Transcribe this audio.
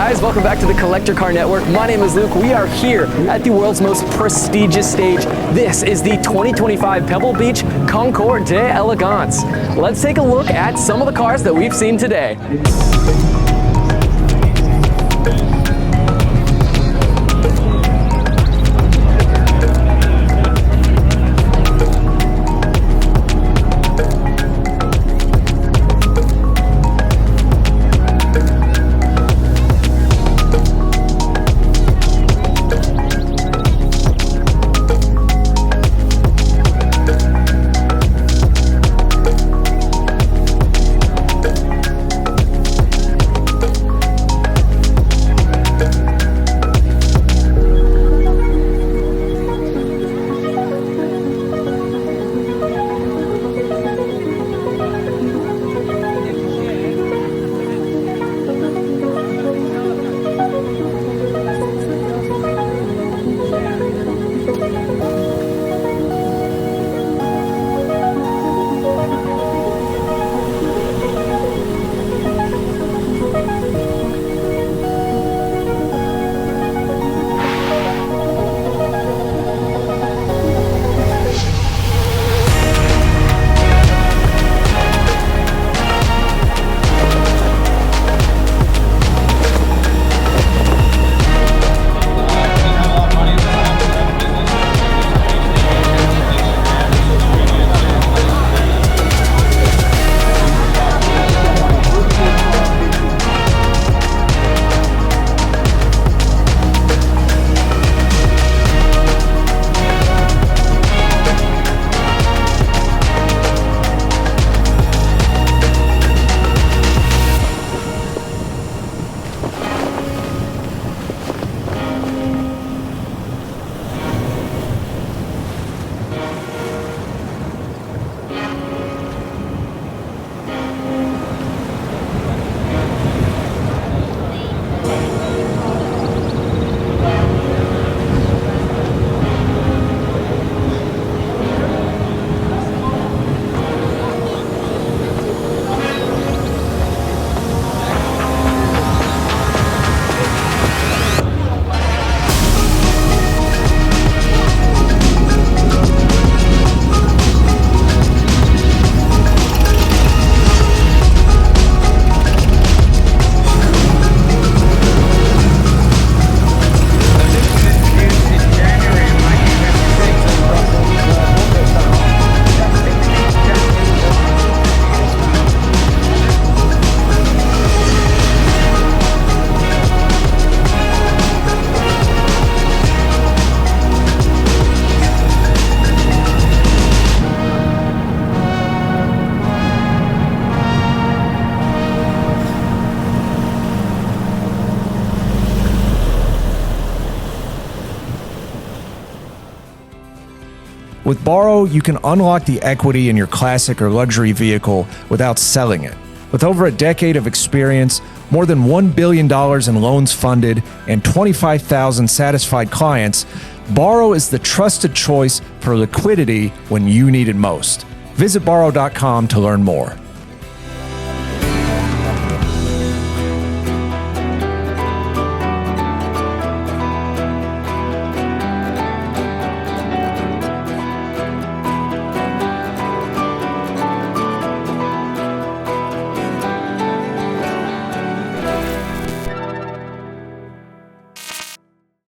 guys? Welcome back to the Collector Car Network. My name is Luke. We are here at the world's most prestigious stage. This is the 2025 Pebble Beach Concours d'Elegance. Let's take a look at some of the cars that we've seen today. With Borrow, you can unlock the equity in your classic or luxury vehicle without selling it. With over a decade of experience, more than $1 billion in loans funded, and 25,000 satisfied clients, Borrow is the trusted choice for liquidity when you need it most. Visit borrow.com to learn more.